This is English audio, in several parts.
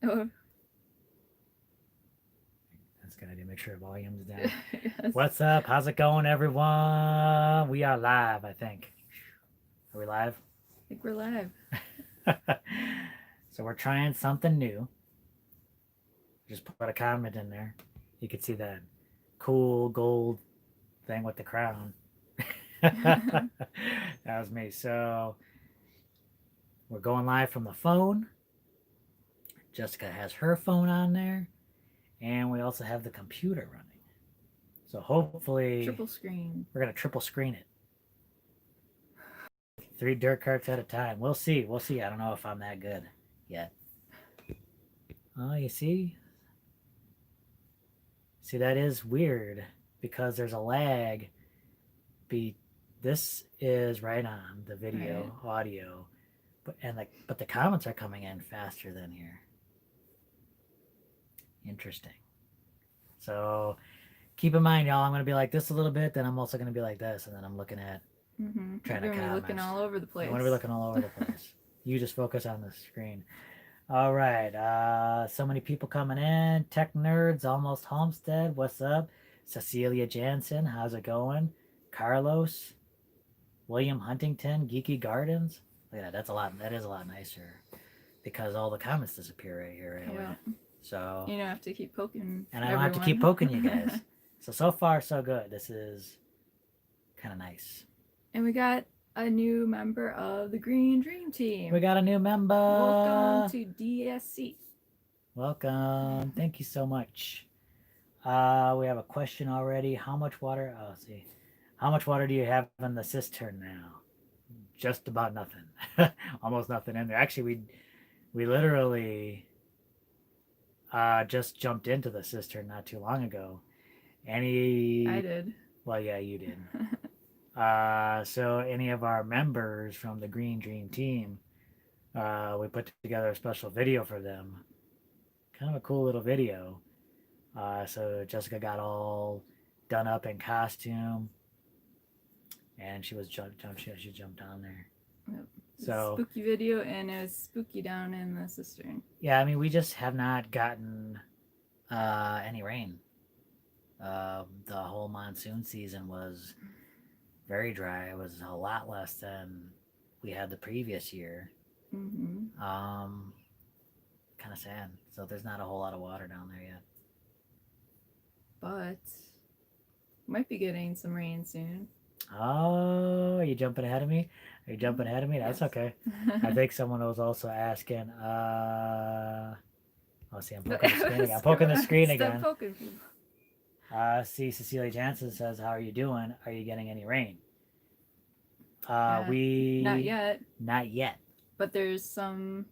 Oh, That's a good idea. Make sure volume's down. yes. What's up? How's it going, everyone? We are live, I think. Are we live? I think we're live. So we're trying something new. Just put a comment in there. You can see that cool gold thing with the crown. That was me. So we're going live from the phone. Jessica has her phone on there. And we also have the computer running. So hopefully Triple screen. we're going to triple screen it. 3 dirt carts at a time. We'll see. We'll see. I don't know if I'm that good yet. Oh, you see? See, that is weird because there's a lag. This is right on the video, Right. audio, but the comments are coming in faster than here. Interesting. So keep in mind, y'all. I'm gonna be like this a little bit, then I'm also gonna be like this, and then I'm looking at trying You're to gonna be looking comment. all over the I'm place. gonna be looking all over the place. You just focus on the screen. All right. So many people coming in. Tech nerds, almost Homestead. What's up? Cecilia Jansen, how's it going? Carlos, William Huntington, Geeky Gardens. Look at that. That's a lot. That is a lot nicer because all the comments disappear right here right away. Yeah. So You don't have to keep poking. and I don't everyone. have to keep poking you guys. So far so good. This is kind of nice. And we got a new member of the Green Dream Team. We got a new member. Welcome to DSC. Welcome. Thank you so much. We have a question already. How much water? Oh, let's see. How much water do you have in the cistern now? Just about nothing. Almost nothing in there. Actually, we literally just jumped into the cistern not too long ago. I did. Well, yeah, you did. So any of our members from the Green Dream team, we put together a special video for them. Kind of a cool little video. So Jessica got all done up in costume, and she jumped on there. Yep. So spooky video, and it was spooky down in the cistern. yeah, I mean we just have not gotten any rain. The whole monsoon season was very dry. It was a lot less than we had the previous year. Kind of sad. So there's not a whole lot of water down there yet. But might be getting some rain soon. Oh, are you jumping ahead of me? Are you jumping ahead of me? That's Yes. okay. I think someone was also asking. Oh, see, I'm poking the screen again. I'm poking the screen again. Stop poking people. See, Cecilia Jansen says, "How are you doing? Are you getting any rain?" Not yet. Not yet. But there's some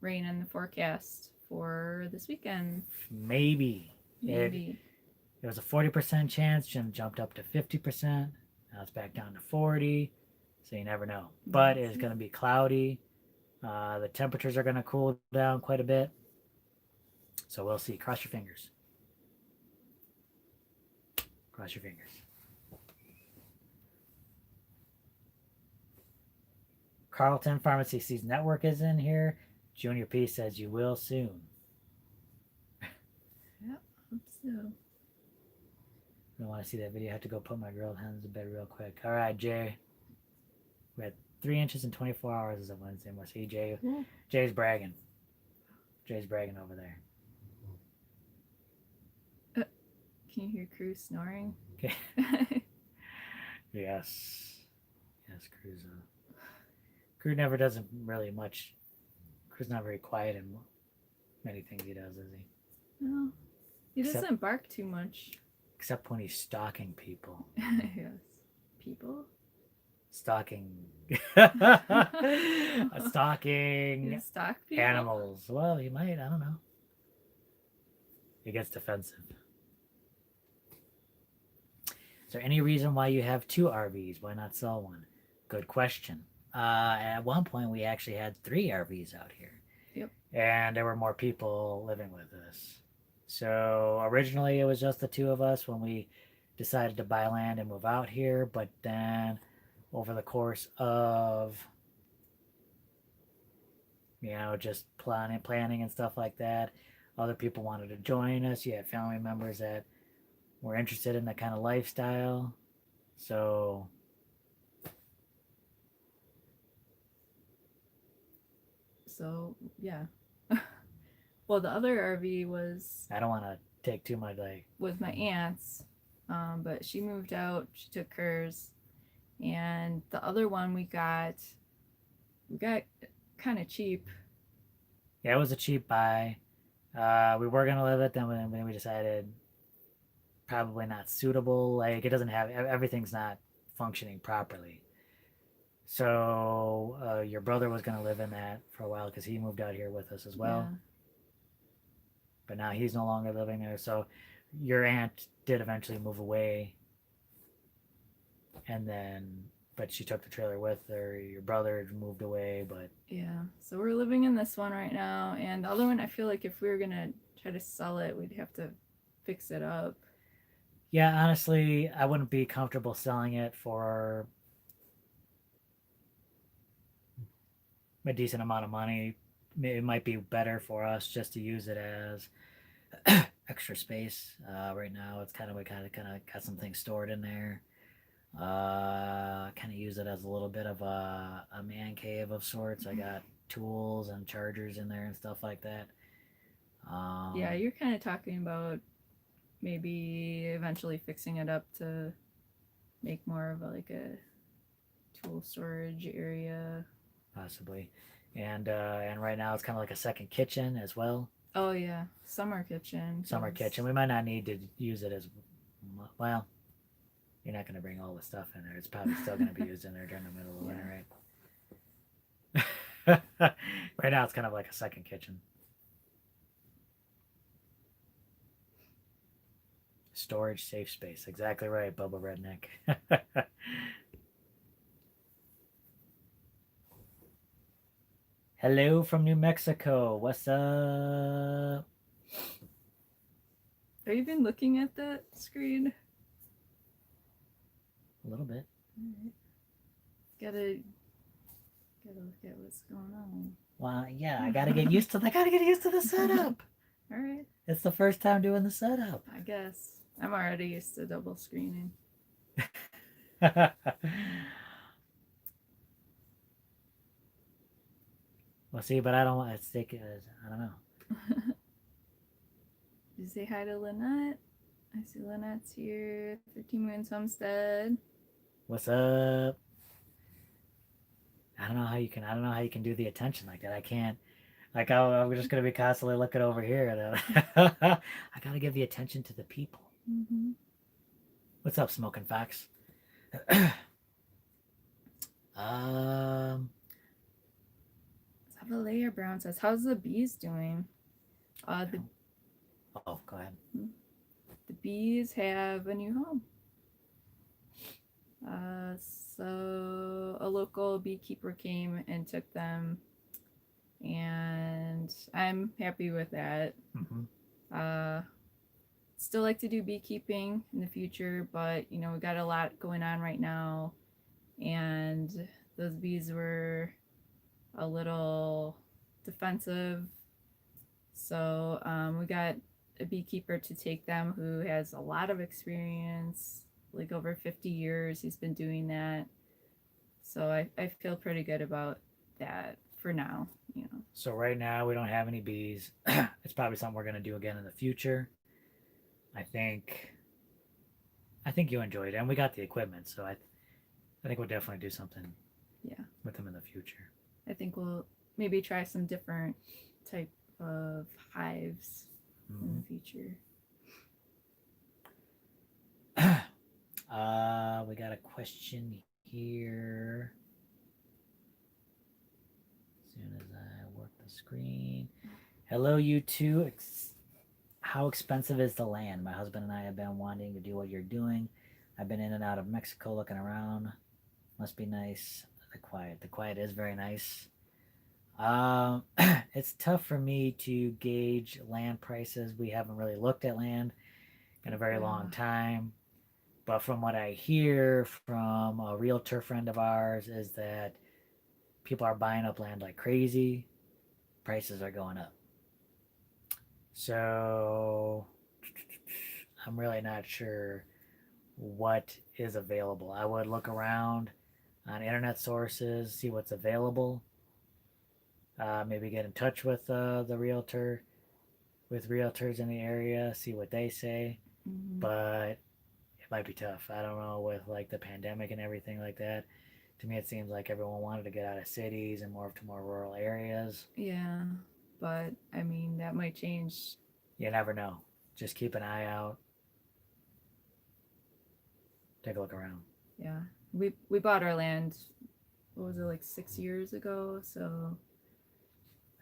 rain in the forecast for this weekend. Maybe. Maybe. There was a 40% chance. Jim jumped up to 50%. Now it's back down to 40. So you never know. But it's going to be cloudy. The temperatures are going to cool down quite a bit. So we'll see. Cross your fingers. Cross your fingers. Carlton Pharmacy Seeds Network is in here. Junior P says you will soon. Yep, hope so. I don't want to see that video. I have to go put my grilled hens to bed real quick. All right, Jay. We had 3 inches in 24 hours as of Wednesday. We'll see Jay. Yeah. Jay's bragging. Jay's bragging over there. Can you hear Cruz snoring? Okay. Yes. Yes, Cruz. Cruz never does really much. Cruz not very quiet in many things he does, is he? No. He doesn't bark too much. Except when he's stalking people. Yes. People? Stalking. Stalking Stalk people? animals. Well, he might. I don't know. It gets defensive. Is there any reason why you have 2 RVs? Why not sell one? Good question. At one point, we actually had 3 RVs out here. Yep. And there were more people living with us. So originally, it was just the 2 of us when we decided to buy land and move out here. But then over the course of just planning and stuff like that. Other people wanted to join us. You had family members that were interested in that kind of lifestyle. So yeah. Well, the other RV was I don't want to take too much like with my aunt's, but she moved out. She took hers, and the other one we got kind of cheap. yeah, it was a cheap buy. We were gonna live it, then we decided probably not suitable. Like it doesn't have everything's not functioning properly. So your brother was gonna live in that for a while because he moved out here with us as well. Yeah. But now he's no longer living there. So your aunt did eventually move away, and then but she took the trailer with her. Your brother moved away, but Yeah. So we're living in this one right now, and the other one I feel like if we were gonna try to sell it, we'd have to fix it up. yeah, honestly, I wouldn't be comfortable selling it for a decent amount of money. It might be better for us just to use it as extra space. Right now, it's kind of got some things stored in there. Kind of use it as a little bit of a man cave of sorts. I got tools and chargers in there and stuff like that. Yeah, you're kind of talking about maybe eventually fixing it up to make more of like a tool storage area. Possibly, and right now it's kind of like a second kitchen as well. Oh yeah, summer kitchen. Summer kitchen. We might not need to use it as well. You're not going to bring all the stuff in there. It's probably still going to be used in there during the middle of winter, right? Right now, it's kind of like a second kitchen. Storage, safe space. Exactly right, Bubba Redneck. Hello from New Mexico. What's up? Are you even looking at that screen? A little bit. Alright. Gotta look at what's going on. Well, yeah, I gotta get used to. I gotta get used to the setup. All right. It's the first time doing the setup. I guess I'm already used to double screening. Well, see, but I don't want to stick. I don't know. Did you say hi to Lynette? I see Lynette's here. 13 Moons Homestead. What's up? I don't know how you can. I don't know how you can do the attention like that. I can't. Like I'm just gonna be constantly looking over here. I gotta give the attention to the people. Mm-hmm. What's up, Smoking Fox? Layer Brown says, "How's the bees doing?" Oh, go ahead. The bees have a new home. So a local beekeeper came and took them, and I'm happy with that. Mm-hmm. Still like to do beekeeping in the future, but we got a lot going on right now, and those bees were a little defensive. So we got a beekeeper to take them who has a lot of experience, like over 50 years. He's been doing that. So I feel pretty good about that for now. So right now we don't have any bees. It's probably something we're gonna do again in the future. I think you enjoyed it, and we got the equipment, so I think we'll definitely do something. Yeah. With them in the future. I think we'll maybe try some different type of hives in the future. We got a question here. As soon as I work the screen. Hello, you two. How expensive is the land? My husband and I have been wanting to do what you're doing. I've been in and out of Mexico looking around. Must be nice. The quiet is very nice. It's tough for me to gauge land prices. We haven't really looked at land in a very long time. But from what I hear from a realtor friend of ours is that people are buying up land like crazy. prices are going up. So I'm really not sure what is available. I would look around on internet sources, see what's available. Maybe get in touch with the realtor, with realtors in the area, see what they say. Mm-hmm. But it might be tough. I don't know, with like the pandemic and everything like that. To me, it seems like everyone wanted to get out of cities and more to more rural areas. Yeah, but I mean that might change. You never know. Just keep an eye out. Take a look around. Yeah, we bought our land. What was it, like 6 years ago? So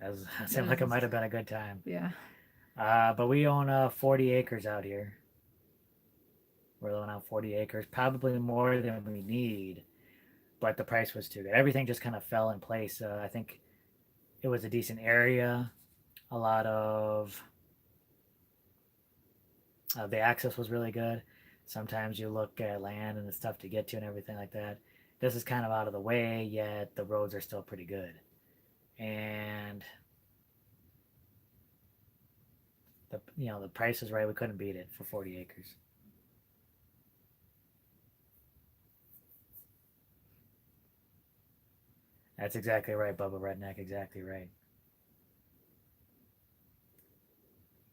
As it that seemed like it was, might have been a good time. yeah. But we own 40 acres out here. We're living on 40 acres, probably more than we need, but the price was too good. Everything just kind of fell in place. I think it was a decent area. A lot of the access was really good. Sometimes you look at land and it's tough to get to and everything like that. This is kind of out of the way, yet the roads are still pretty good. And the price is right. We couldn't beat it for 40 acres. That's exactly right, Bubba Redneck. Exactly right.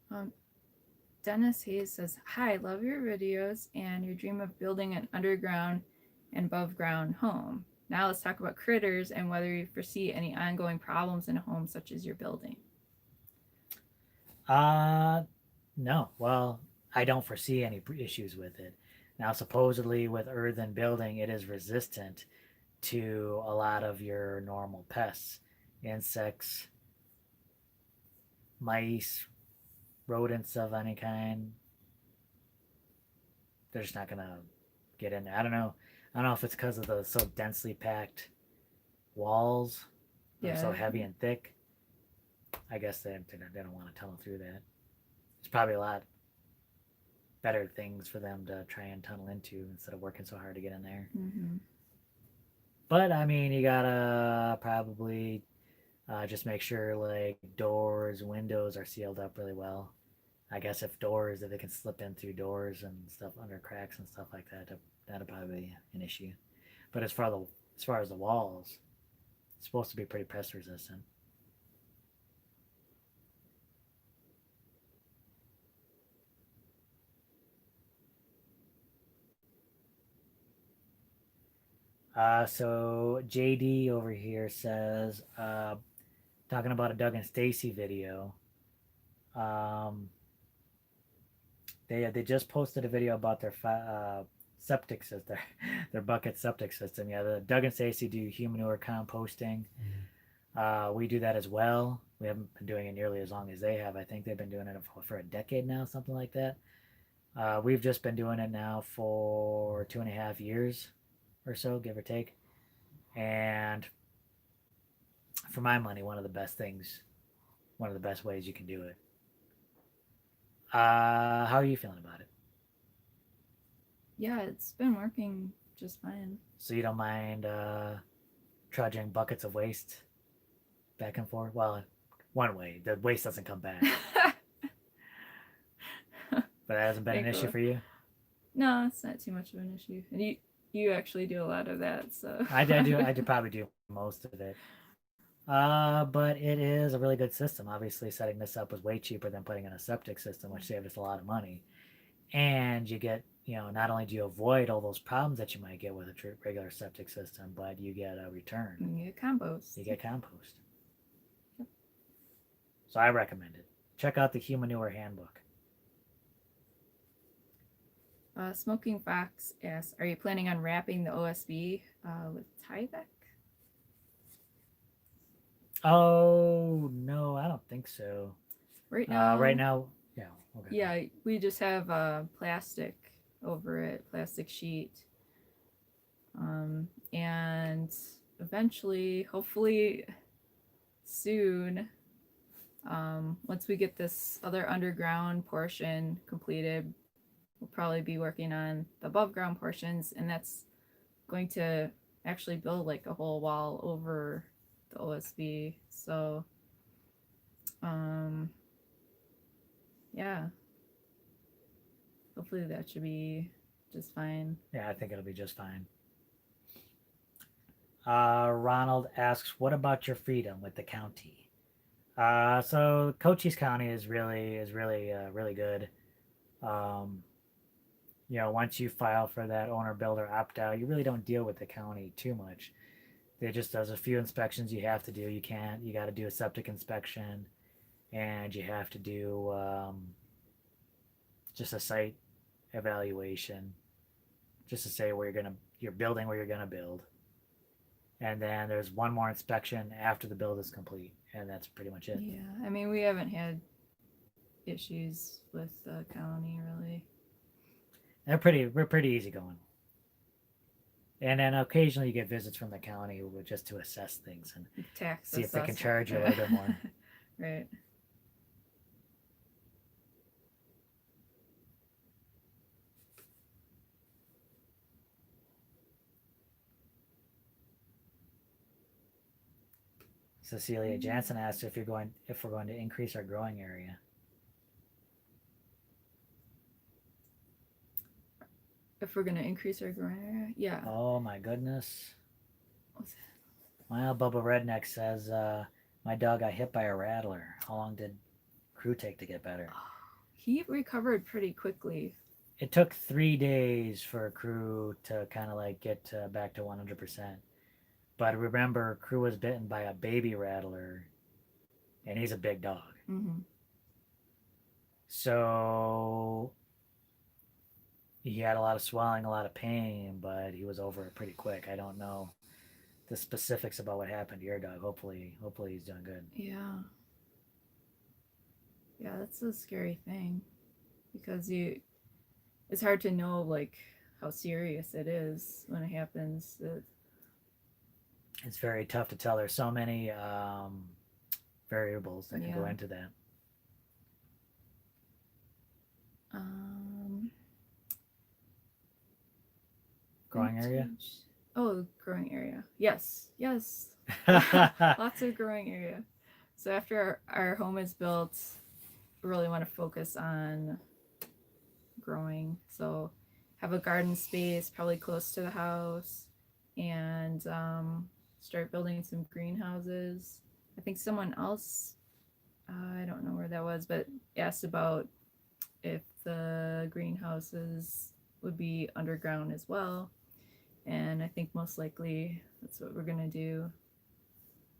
Um, Dennis Hayes says, "Hi, love your videos and your dream of building an underground and above ground home. Now let's talk about critters and whether you foresee any ongoing problems in a home such as you're building." Uh, no. Well, I don't foresee any issues with it. Now, supposedly with earthen building, it is resistant to a lot of your normal pests, insects, mice, rodents of any kind. They're just not gonna get in there. I don't know. I don't know if it's because of the so densely packed walls, are so Yeah. heavy and thick. I guess they don't want to tunnel through that. There's probably a lot better things for them to try and tunnel into instead of working so hard to get in there. Mm-hmm. But I mean, you gotta probably just make sure like doors, windows are sealed up really well. I guess if they can slip in through doors and stuff under cracks and stuff like that, that'll probably be an issue. But as far as the walls, it's supposed to be pretty pest resistant. So JD over here says, talking about a Doug and Stacy video. Um, they just posted a video about their septic system, their bucket septic system. Yeah, the Doug and Stacy do human manure composting. We do that as well. We haven't been doing it nearly as long as they have. I think they've been doing it for a decade now, something like that. We've just been doing it now for 2.5 years or so, give or take. And for my money, one of the best ways you can do it. How are you feeling about it? Yeah, it's been working just fine. So you don't mind trudging buckets of waste back and forth? Well, one way, the waste doesn't come back. But that hasn't been an issue for you? No, it's not too much of an issue. And you actually do a lot of that, so I do probably do most of it. But it is a really good system. Obviously, setting this up was way cheaper than putting in a septic system, which saved us a lot of money. And you get, not only do you avoid all those problems that you might get with a regular septic system, but you get a return. You get compost. You get compost. Yep. So I recommend it. Check out the Human Manure Handbook. Smoking Fox asks, "Are you planning on wrapping the OSB with Tyvek?" Oh no, I don't think so. Right now, yeah. Okay. Yeah, we just have plastic over it, plastic sheet, and eventually, hopefully, soon, once we get this other underground portion completed, we'll probably be working on the above ground portions, and that's going to actually build like a whole wall over the OSB. So Yeah, hopefully that should be just fine. Yeah, I think it'll be just fine. Ronald asks, "What about your freedom with the county?" So Cochise County is really good. Um, once you file for that owner builder opt out, you really don't deal with the county too much. They just does a few inspections you have to do. You got to do a septic inspection, and you have to do just a site evaluation, just to say you're building where you're gonna build, and then there's one more inspection after the build is complete, and that's pretty much it. Yeah, I mean, we haven't had issues with the county really. We're pretty easy going. And then occasionally you get visits from the county just to assess things and Tax see if they can assessment. charge you a little bit more. Right. Cecilia Jansen asked if we're going to increase our growing area. If we're gonna increase our growing area, yeah. Oh my goodness. What's that? Well, Bubba Redneck says, my dog got hit by a rattler. How long did Crew take to get better? He recovered pretty quickly. It took 3 days for Crew to kind of like get back to 100%. But remember, Crew was bitten by a baby rattler, and he's a big dog. Mm-hmm. So he had a lot of swelling, a lot of pain, but he was over it pretty quick. I don't know the specifics about what happened to your dog. Hopefully he's doing good. Yeah. Yeah, that's a scary thing because it's hard to know like how serious it is when it happens. It's very tough to tell. There's so many variables that can go into that. Growing area? Oh, growing area. Yes. Lots of growing area. So after our home is built, we really want to focus on growing. So have a garden space probably close to the house and start building some greenhouses. I think someone else, I don't know where that was, but asked about if the greenhouses would be underground as well. And I think most likely that's what we're gonna do.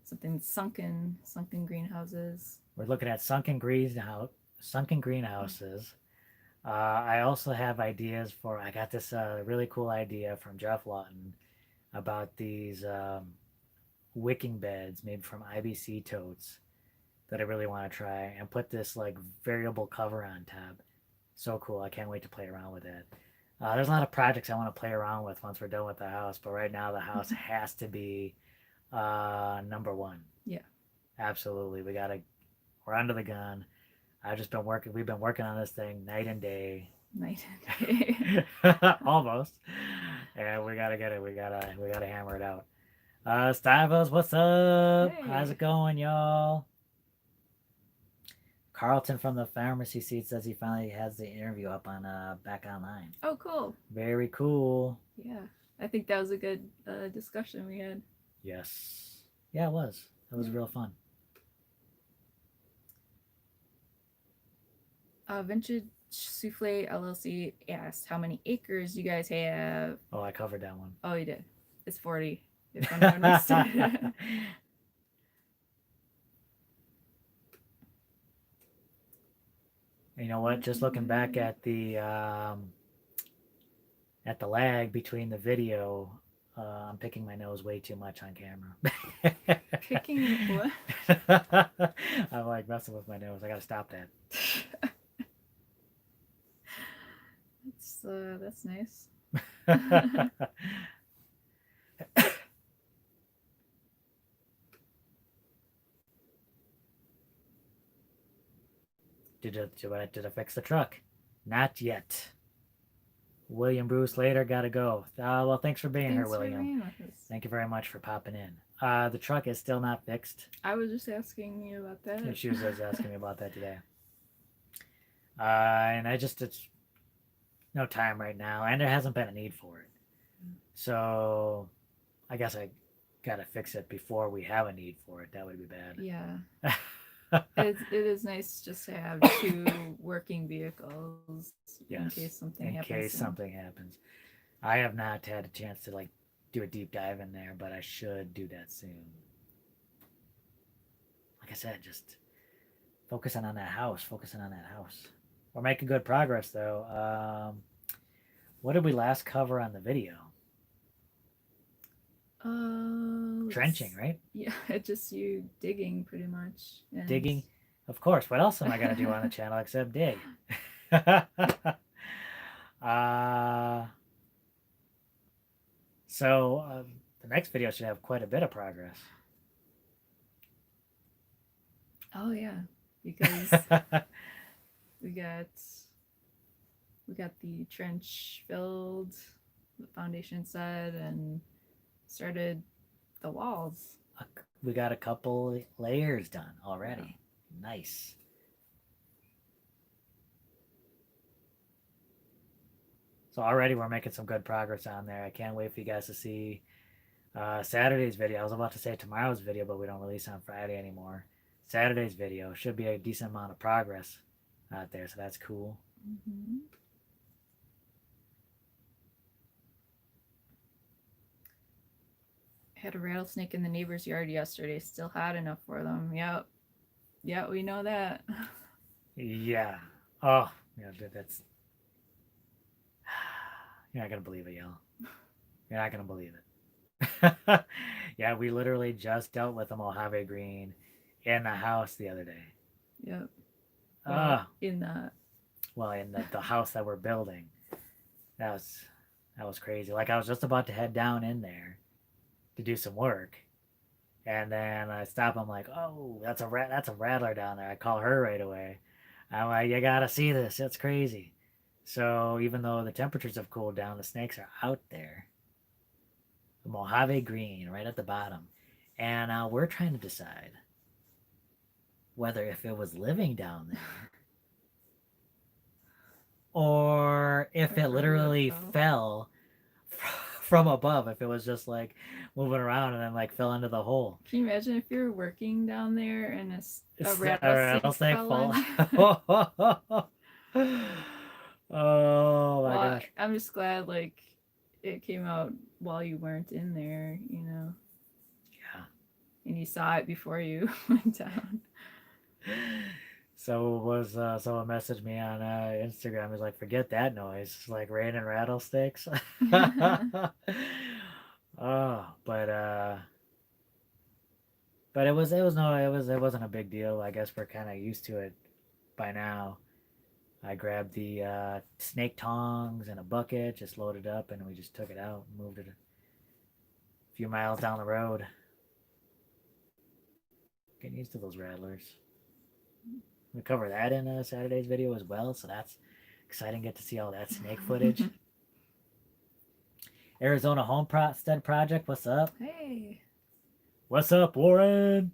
Something sunken greenhouses. We're looking at sunken greenhouses. I also have ideas for. I got this really cool idea from Jeff Lawton about these wicking beds made from IBC totes that I really want to try, and put this like variable cover on top. So cool! I can't wait to play around with it. There's a lot of projects I want to play around with once we're done with the house, but right now the house has to be number one. Yeah, absolutely. We're under the gun. We've been working on this thing night and day. Almost. And we gotta get it. We gotta hammer it out. Stivos, what's up? Hey. How's it going, y'all? Carlton from the pharmacy seat says he finally has the interview up on back online. Oh, cool. Very cool. Yeah, I think that was a good discussion we had. Yes. Yeah, it was. That was real fun. Vintage Souffle LLC asked how many acres you guys have. Oh, I covered that one. Oh, you did. It's 40. If I'm not mistaken. You know what? Just looking back at the lag between the video, I'm picking my nose way too much on camera. Picking what? I'm like messing with my nose. I gotta stop that. That's nice. Did I fix the truck? Not yet. William Bruce later gotta go. Well, thanks for being here, William. Thank you very much for popping in. The truck is still not fixed. I was just asking you about that. And she was just asking me about that today. And it's no time right now, and there hasn't been a need for it. So I guess I gotta fix it before we have a need for it. That would be bad. Yeah. It is nice just to have two working vehicles in case something happens. In case something happens. I have not had a chance to like do a deep dive in there, but I should do that soon. Like I said, just focusing on that house. We're making good progress though. What did we last cover on the video? Trenching, right? Yeah, just you digging pretty much. And... Digging? Of course. What else am I going to do on the channel except dig? So the next video should have quite a bit of progress. Oh yeah, because we got the trench filled, the foundation set, and started the walls. We got a couple layers done already. Yeah. Nice. So already we're making some good progress on there. I can't wait for you guys to see Saturday's video. I was about to say tomorrow's video, but we don't release on Friday anymore. Saturday's video should be a decent amount of progress out there, so that's cool. Mm-hmm. Had a rattlesnake in the neighbor's yard yesterday. Still hot enough for them. Yep. Yeah, we know that. Yeah. Oh, yeah, that's... You're not going to believe it, y'all. You're not going to believe it. Yeah, we literally just dealt with a Mojave green in the house the other day. Yep. Well, in the house that we're building. That was crazy. Like, I was just about to head down in there to do some work, and then I stop. I'm like, oh, that's a rattler down there. I call her right away. I'm like, you gotta see this. It's crazy. So even though the temperatures have cooled down, the snakes are out there. The Mojave green right at the bottom, and we're trying to decide whether if it was living down there or if it literally fell from above, if it was just like moving around and then like fell into the hole. Can you imagine if you're working down there and a rattlesnake fall? Oh my gosh. I'm just glad like it came out while you weren't in there, you know. Yeah. And you saw it before you went down. So someone messaged me on Instagram. Is like, forget that noise. It's like rain and rattlesnakes. Oh, but it wasn't a big deal. I guess we're kind of used to it by now. I grabbed the snake tongs and a bucket, just loaded up, and we just took it out and moved it a few miles down the road. Getting used to those rattlers. We cover that in Saturday's video as well, so that's exciting. Get to see all that snake footage. Arizona Homestead Project, what's up? Hey. What's up, Warren?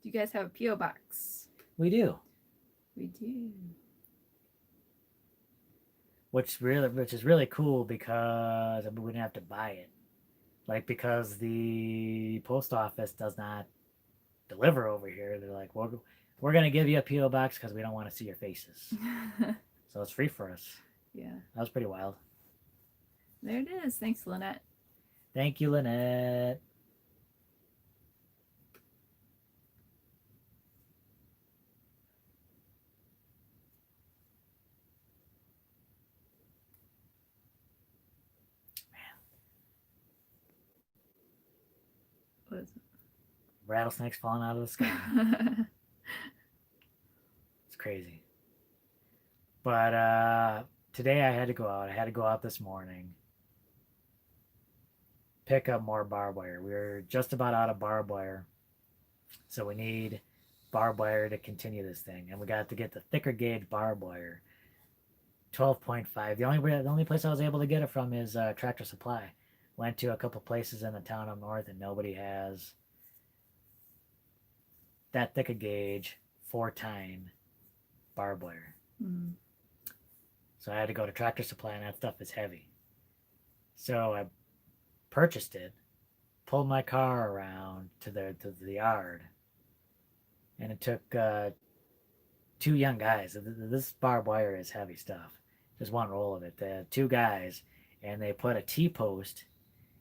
Do you guys have a P.O. box? We do. We do. Which is really cool because we didn't have to buy it. Like, because the post office does not deliver over here. They're like, well, we're going to give you a P.O. box because we don't want to see your faces. So it's free for us. Yeah. That was pretty wild. There it is. Thanks, Lynette. Thank you, Lynette. What is it? Rattlesnakes falling out of the sky. It's crazy. But today I had to go out. I had to go out this morning. Pick up more barbed wire. We were just about out of barbed wire. So we need barbed wire to continue this thing. And we got to get the thicker gauge barbed wire. 12.5. The only place I was able to get it from is Tractor Supply. Went to a couple places in the town up north, and nobody has that thick a gauge 4-tine barbed wire. Mm. So I had to go to Tractor Supply, and that stuff is heavy. So I purchased it, pulled my car around to the yard, and it took 2 young guys. This barbed wire is heavy stuff. Just one roll of it. They had 2 guys, and they put a T-post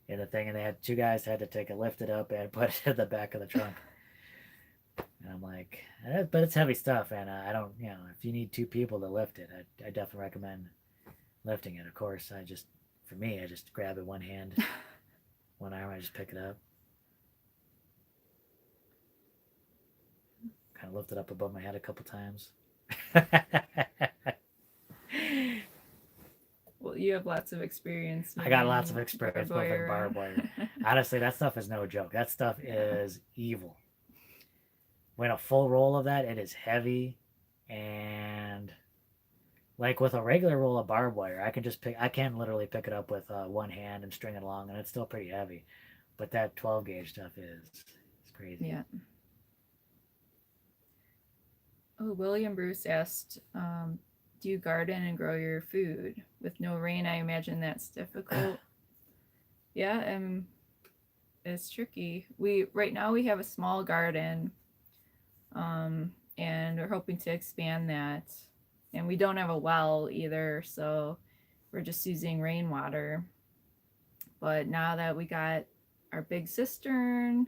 in the thing, and they had 2 guys had to take it, lift it up, and put it in the back of the trunk. And I'm like, but it's heavy stuff, and I don't, if you need 2 people to lift it, I definitely recommend lifting it. Of course, for me, I just grab it one hand, one arm, I just pick it up. Kind of lift it up above my head a couple times. Well, you have lots of experience. I got lots of experience moving barbed wire. Honestly, that stuff is no joke. That stuff is evil. When a full roll of that, it is heavy, and like with a regular roll of barbed wire, I can literally pick it up with one hand and string it along, and it's still pretty heavy. But that 12 gauge stuff it's crazy. Yeah. Oh, William Bruce asked, do you garden and grow your food? With no rain, I imagine that's difficult. Yeah, it's tricky. Right now we have a small garden, and we're hoping to expand that. And we don't have a well either, so we're just using rainwater. But now that we got our big cistern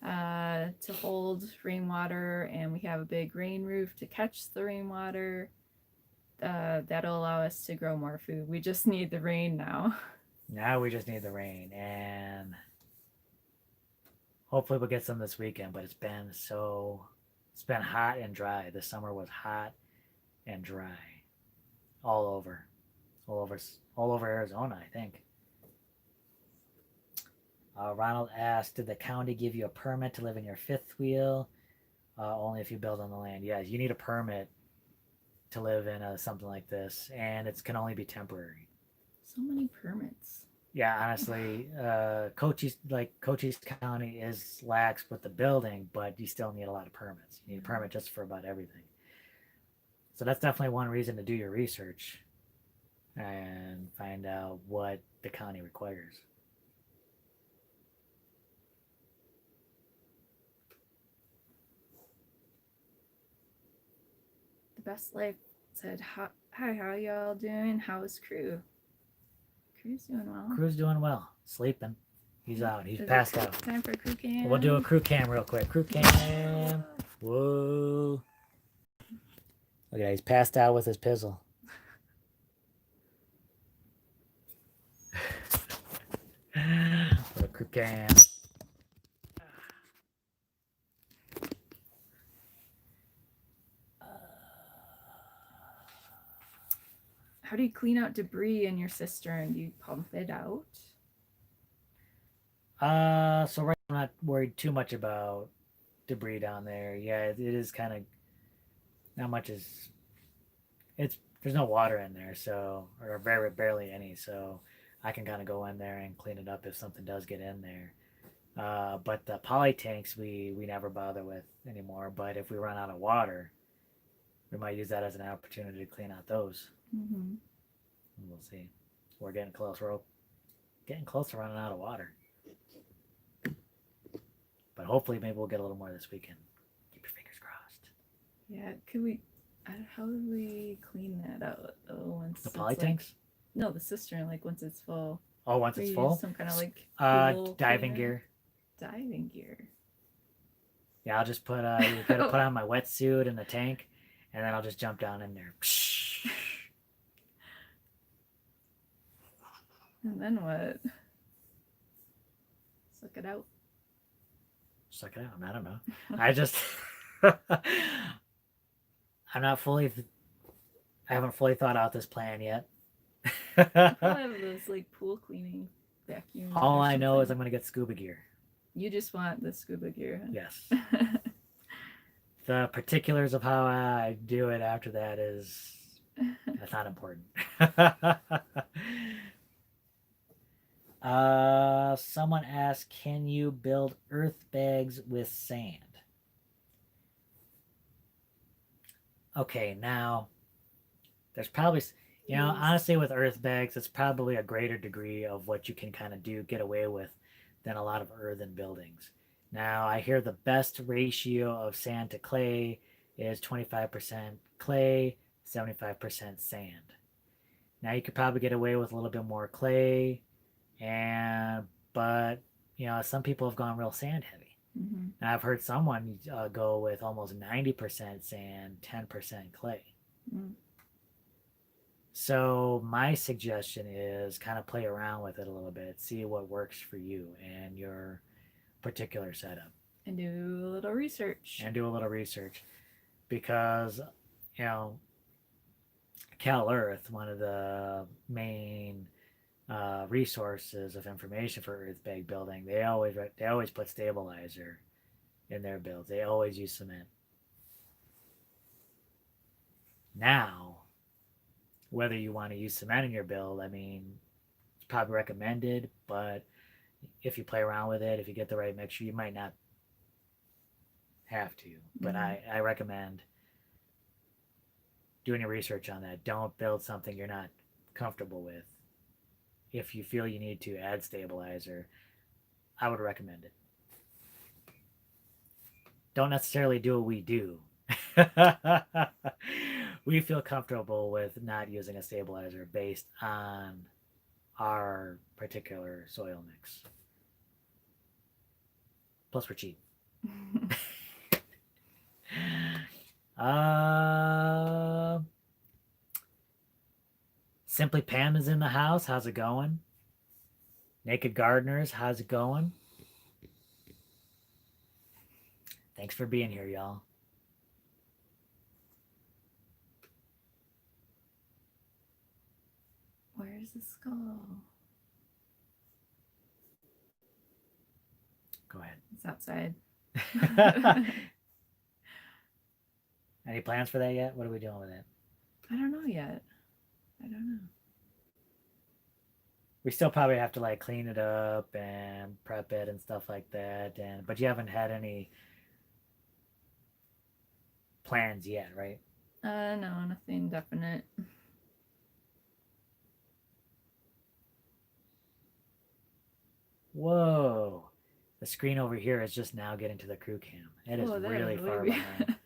to hold rainwater, and we have a big rain roof to catch the rainwater, that'll allow us to grow more food. We just need the rain now. Now we just need the rain, and hopefully we'll get some this weekend. But it's been hot and dry. This summer was hot and dry all over Arizona, I think. Ronald asked, did the county give you a permit to live in your 5th wheel? Only if you build on the land. Yeah, you need a permit to live in something like this, and it can only be temporary. So many permits. Yeah, honestly, Cochise County is lax with the building, but you still need a lot of permits. You need a permit just for about everything. So that's definitely one reason to do your research and find out what the county requires. The Best Life said, hi, how y'all doing? How's crew? Crew's doing well. Crew's doing well. Sleeping. He's out. He's passed out. Time for crew cam. We'll do a crew cam real quick. Crew cam. Whoa. Look at that. He's passed out with his pizzle. What a crew cam. How do you clean out debris in your cistern? Do you pump it out? So right now I'm not worried too much about debris down there. Yeah, it is kind of not much there's no water in there, so, or very barely any, so I can kind of go in there and clean it up if something does get in there. But the poly tanks we never bother with anymore. But if we run out of water, we might use that as an opportunity to clean out those. Mm-hmm. We'll see. We're getting close. We're getting close to running out of water. But hopefully maybe we'll get a little more this weekend. Keep your fingers crossed. Yeah, how do we clean that out? Once the poly tanks? No, the cistern, once it's full. Oh, once it's full? Some kind of diving gear. Diving gear. Yeah, I'll just put you gotta put on my wetsuit in the tank, and then I'll just jump down in there. And then what? Suck it out. Suck it out. I don't know. I haven't fully thought out this plan yet. I have those pool cleaning vacuum. All I know is I'm gonna get scuba gear. You just want the scuba gear. Huh? Yes. The particulars of how I do it after that that's not important. Someone asked, can you build earth bags with sand? Okay, now there's probably, honestly, with earth bags, it's probably a greater degree of what you can kind of get away with than a lot of earthen buildings. Now, I hear the best ratio of sand to clay is 25% clay, 75% sand. Now, you could probably get away with a little bit more clay, but some people have gone real sand heavy. Mm-hmm. Now, I've heard someone go with almost 90% sand, 10% clay. Mm. So my suggestion is kind of play around with it a little bit, see what works for you and your particular setup. And do a little research. Because, Cal Earth, one of the main resources of information for Earthbag building, they always put stabilizer in their builds. They always use cement. Now, whether you want to use cement in your build, I mean, it's probably recommended, but if you play around with it, if you get the right mixture, you might not have to. But I recommend doing your research on that. Don't build something you're not comfortable with. If you feel you need to add stabilizer, I would recommend it. Don't necessarily do what we do. We feel comfortable with not using a stabilizer based on our particular soil mix. Plus, we're cheap. Simply Pam is in the house. How's it going? Naked Gardeners, how's it going? Thanks for being here, y'all. Where's the skull? Go ahead. It's outside. Any plans for that yet? What are we doing with it? I don't know yet. I don't know. We still probably have to like clean it up and prep it and stuff like that. But you haven't had any plans yet, right? No, nothing definite. Whoa. The screen over here is just now getting to the crew cam. It is really far behind.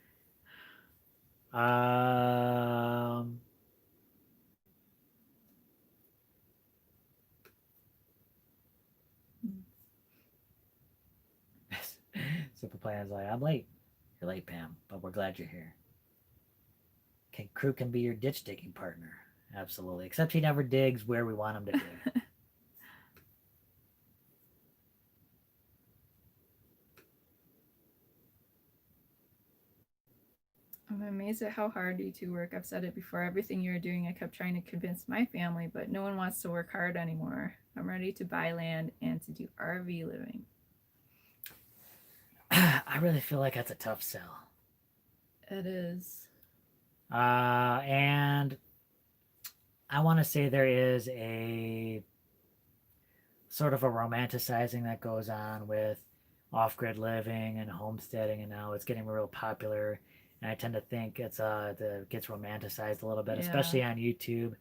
Simple Plan's like, I'm late. You're late, Pam, but we're glad you're here. Crew can be your ditch digging partner. Absolutely. Except he never digs where we want him to dig. I'm amazed at how hard you two work. I've said it before. Everything you're doing, I kept trying to convince my family, but no one wants to work hard anymore. I'm ready to buy land and to do RV living. I really feel like that's a tough sell. It is. And I want to say there is a sort of a romanticizing that goes on with off-grid living and homesteading, and now it's getting real popular. And I tend to think it gets romanticized a little bit, especially on YouTube.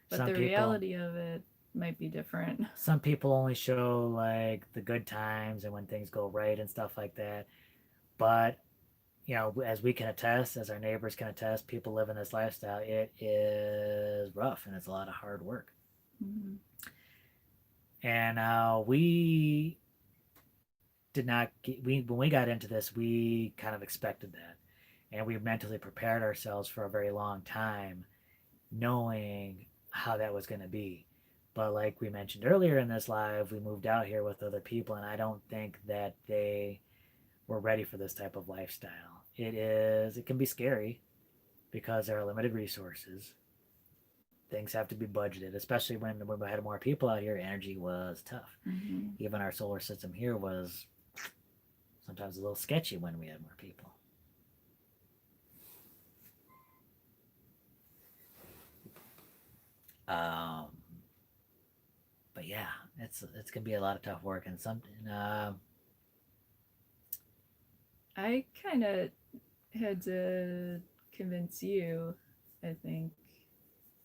But the reality of it might be different. Some people only show like the good times and when things go right and stuff like that. But as we can attest, as our neighbors can attest, people living this lifestyle, it is rough and it's a lot of hard work. Mm-hmm. And we did not when we got into this, we kind of expected that, and we mentally prepared ourselves for a very long time knowing how that was going to be. But like we mentioned earlier in this live, we moved out here with other people, and I don't think that they were ready for this type of lifestyle. It can be scary because there are limited resources. Things have to be budgeted, especially when we had more people out here. Energy was tough. Mm-hmm. Even our solar system here was sometimes a little sketchy when we had more people. But yeah, it's gonna be a lot of tough work and something. I kind of had to convince you, I think.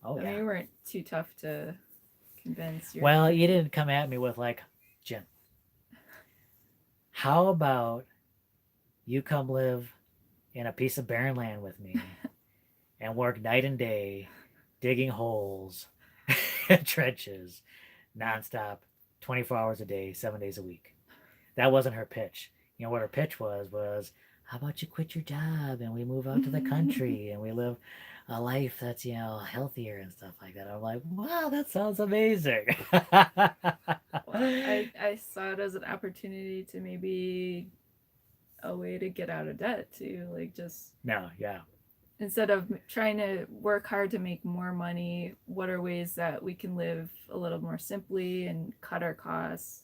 Oh I mean, yeah. you weren't too tough to convince. Well, you didn't come at me with like, Jim, how about you come live in a piece of barren land with me and work night and day digging holes and trenches nonstop, 24 hours a day, 7 days a week. That wasn't her pitch. You know what her pitch was how about you quit your job and we move out to the country and we live a life that's, healthier and stuff like that. I'm like, wow, that sounds amazing. Well, I saw it as an opportunity to maybe a way to get out of debt too, like just No, yeah. instead of trying to work hard to make more money, what are ways that we can live a little more simply and cut our costs?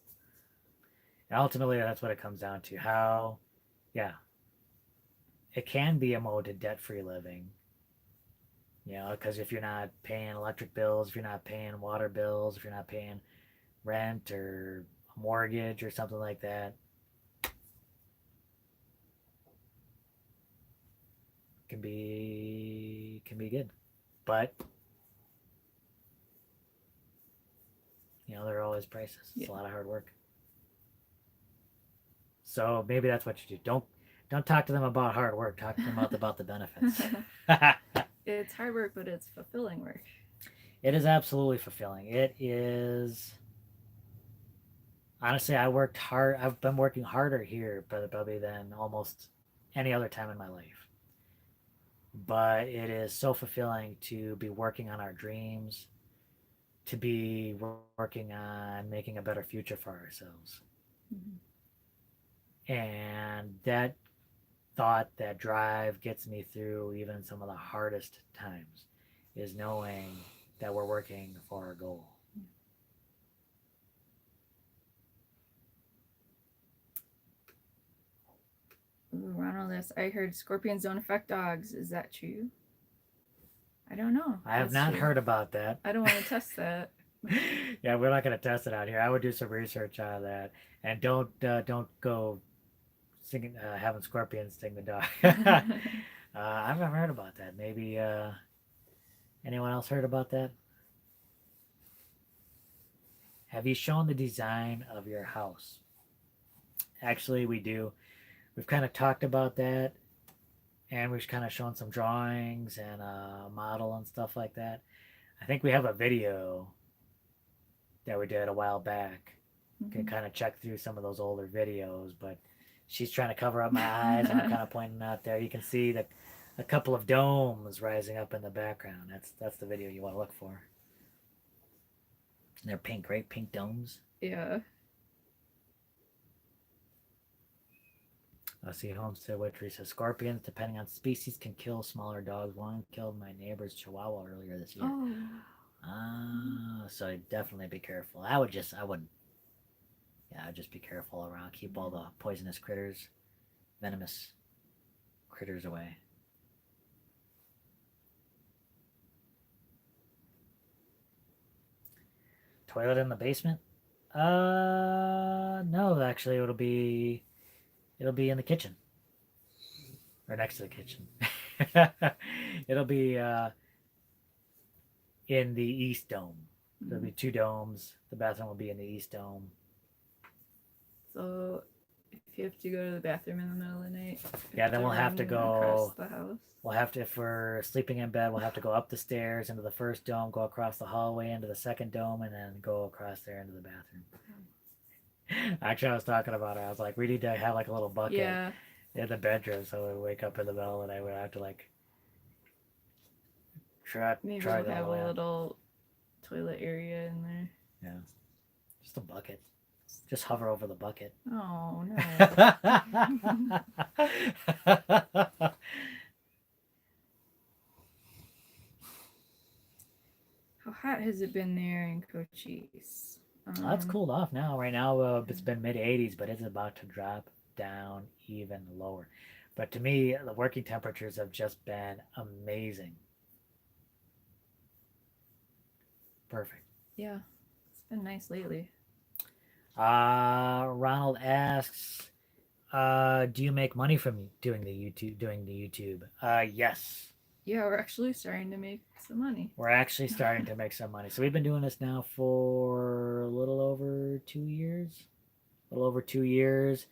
And ultimately, that's what it comes down to. How, yeah, it can be a mode to debt-free living. Because if you're not paying electric bills, if you're not paying water bills, if you're not paying rent or a mortgage or something like that, can be good. But there are always prices. It's a lot of hard work. So maybe that's what you do. Don't talk to them about hard work. Talk to them about the benefits. It's hard work, but it's fulfilling work. It is absolutely fulfilling. It is. Honestly, I worked hard. I've been working harder here probably than almost any other time in my life. But it is so fulfilling to be working on our dreams, to be working on making a better future for ourselves. Mm-hmm. And that thought, that drive gets me through even some of the hardest times, is knowing that we're working for our goal. Ooh, Ronald asks, I heard scorpions don't affect dogs. Is that true? I don't know. I have not heard about that. I don't want to test that. Yeah, we're not going to test it out here. I would do some research on that, and don't go singing, having scorpions sting the dog. I've never heard about that. Maybe anyone else heard about that? Have you shown the design of your house? Actually, we do. We've kind of talked about that, and we've kind of shown some drawings and a model and stuff like that. I think we have a video that we did a while back. You can kind of check through some of those older videos, but she's trying to cover up my eyes, and I'm kind of pointing out there. You can see a couple of domes rising up in the background. That's the video you want to look for. And they're pink, right? Pink domes. Yeah. I see Homestead Witchery says scorpions, depending on species, can kill smaller dogs. One killed my neighbor's chihuahua earlier this year. So definitely be careful. I'd just be careful around. Keep all the poisonous critters, venomous critters away. Toilet in the basement? No, actually it'll be in the kitchen. Or next to the kitchen. It'll be in the east dome. There'll be two domes. The bathroom will be in the east dome. So if you have to go to the bathroom in the middle of the night, then we'll have to go across the house. We'll have to, if we're sleeping in bed, we'll have to go up the stairs into the first dome, go across the hallway into the second dome, and then go across there into the bathroom. Actually, I was talking about it. I was like, we need to have like a little bucket in the bedroom, so we wake up in the middle of the night. We have to like try we'll have a little toilet area in there. Yeah, just a bucket. Just hover over the bucket. Oh no. How hot has it been there in Cochise? It's cooled off now. Right now, it's been mid-80s, but it's about to drop down even lower. But to me, the working temperatures have just been amazing. Perfect. Yeah, it's been nice lately. Ronald asks, do you make money from doing the YouTube? Yes. Yeah, we're actually starting to make some money. We're actually starting to make some money. So we've been doing this now for a little over 2 years. A little over 2 years.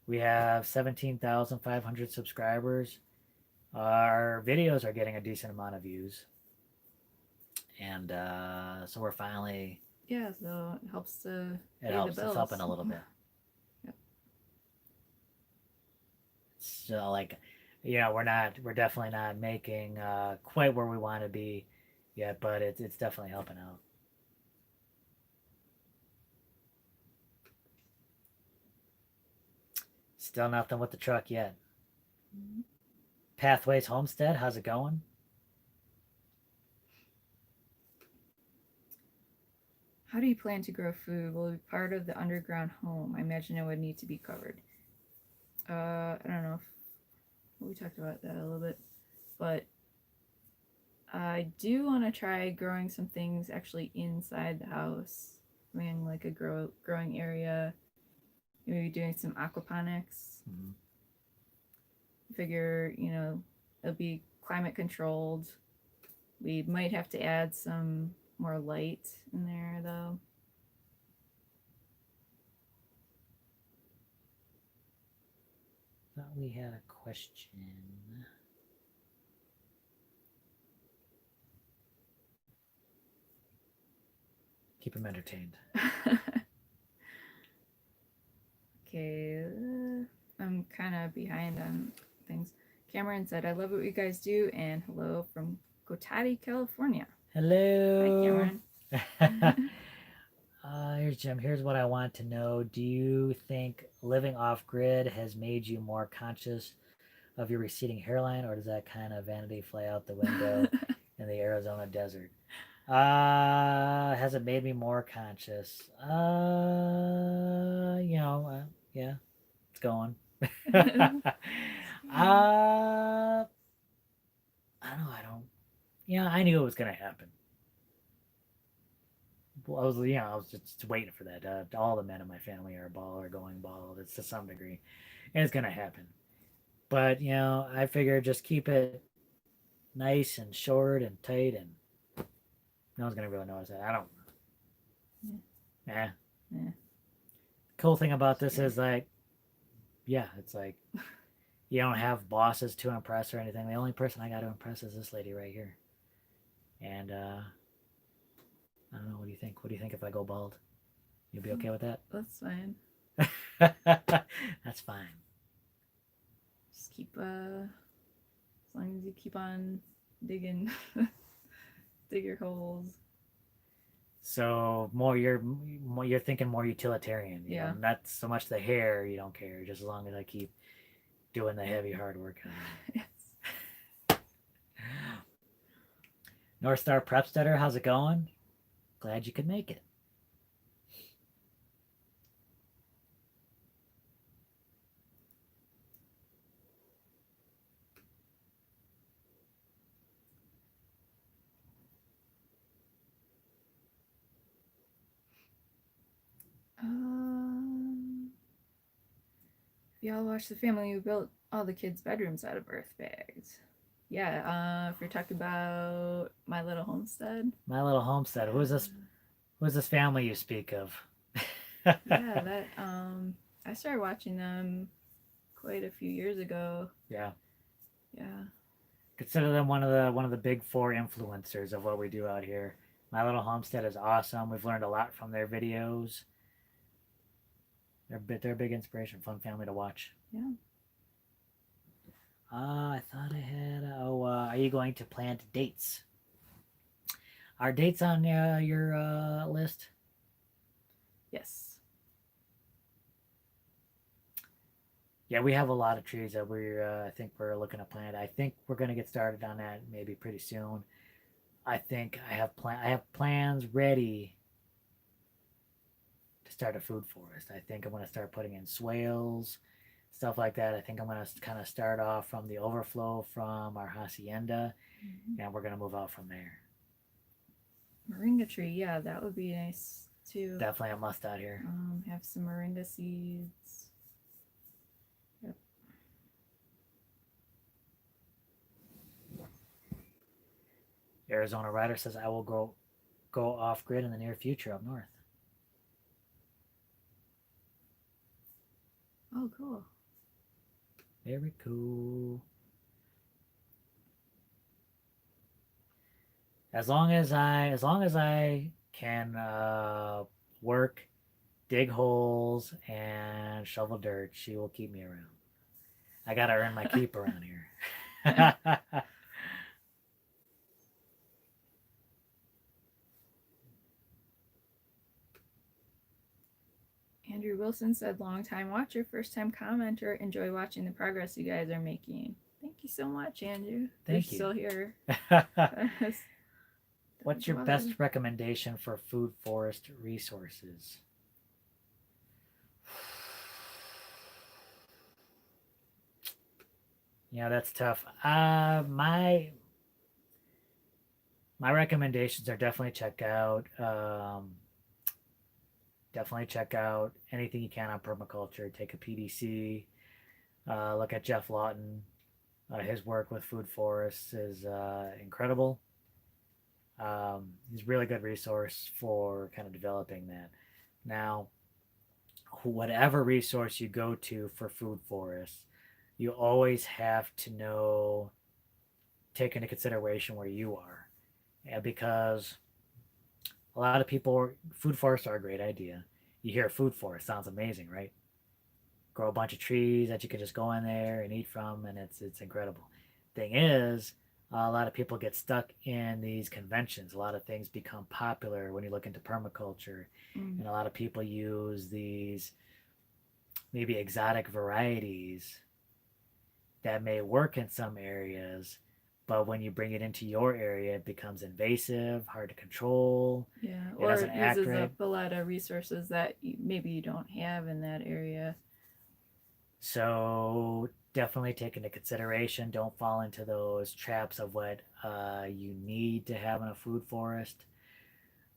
We have 17,500 subscribers. Our videos are getting a decent amount of views. And so we're finally. Yeah, so it helps to It pay helps. the bills. It's helping a little bit. Yep. So like, we're definitely not making quite where we want to be yet, but it's definitely helping out. Still nothing with the truck yet. Mm-hmm. Pathways Homestead, how's it going? How do you plan to grow food? Will it be part of the underground home? I imagine it would need to be covered. I don't know if we talked about that a little bit, but I do want to try growing some things actually inside the house. I mean, like a growing area, maybe doing some aquaponics. Mm-hmm. Figure, it'll be climate controlled. We might have to add some more light in there though. Thought we had a question. Keep him entertained. Okay, I'm kind of behind on things. Cameron said, I love what you guys do, and hello from Cotati, California. Hello. Hi, Cameron. Here's Jim. Here's what I want to know. Do you think living off grid has made you more conscious of your receding hairline, or does that kind of vanity fly out the window in the Arizona desert? Has it made me more conscious? Yeah, it's going. I don't know. I don't. Yeah, I knew it was gonna happen. Well, I was just waiting for that. All the men in my family are bald or going bald. It's to some degree, and it's gonna happen. But I figure just keep it nice and short and tight, and no one's gonna really notice that. I don't. Yeah. Yeah. Cool thing about this is like, yeah, it's like you don't have bosses to impress or anything. The only person I got to impress is this lady right here. And I don't know. What do you think? What do you think if I go bald? You'll be okay with that? That's fine. That's fine. Just keep, as long as you keep on digging, dig your holes. So you're thinking more utilitarian. Yeah. Not so much the hair. You don't care. Just as long as I keep doing the heavy hard work. Yes. North Star Prepstetter, how's it going? Glad you could make it. Y'all watch The Family Who Built all the kids' bedrooms out of Earthbags. Yeah, if you're talking about My Little Homestead. My Little Homestead. Who's this family you speak of? Yeah, that I started watching them quite a few years ago. Yeah. Yeah. Consider them one of the big four influencers of what we do out here. My Little Homestead is awesome. We've learned a lot from their videos. They're a big inspiration, fun family to watch. Yeah. I thought I had. Are you going to plant dates? Are dates on your list? Yes. Yeah, we have a lot of trees that I think we're looking to plant. I think we're going to get started on that maybe pretty soon. I think I have plans ready to start a food forest. I think I'm going to start putting in swales, stuff like that. I think I'm going to kind of start off from the overflow from our hacienda, and we're going to move out from there. Moringa tree, yeah, that would be a nice too. Definitely a must out here. Have some moringa seeds. Yep. Arizona Rider says, I will go off grid in the near future up north. Oh, cool. Very cool. As long as I can work, dig holes, and shovel dirt, she will keep me around. I gotta earn my keep around here. Andrew Wilson said, long time watcher, first time commenter, enjoy watching the progress you guys are making. Thank you so much, Andrew. Thank You're you. Still here. What's your best recommendation for food forest resources? Yeah, that's tough. My recommendations are definitely check out anything you can on permaculture. Take a PDC. Look at Jeff Lawton. His work with food forests is incredible. He's a really good resource for kind of developing that. Now, whatever resource you go to for food forests, you always have to take into consideration where you are. Because a lot of people, food forests are a great idea. You hear food forest, sounds amazing, right? Grow a bunch of trees that you can just go in there and eat from, and it's incredible. Thing is, a lot of people get stuck in these conventions. A lot of things become popular when you look into permaculture, and a lot of people use these maybe exotic varieties that may work in some areas, but when you bring it into your area, it becomes invasive, hard to control. Yeah, or it uses up a lot of resources that maybe you don't have in that area. So definitely take into consideration. Don't fall into those traps of what you need to have in a food forest.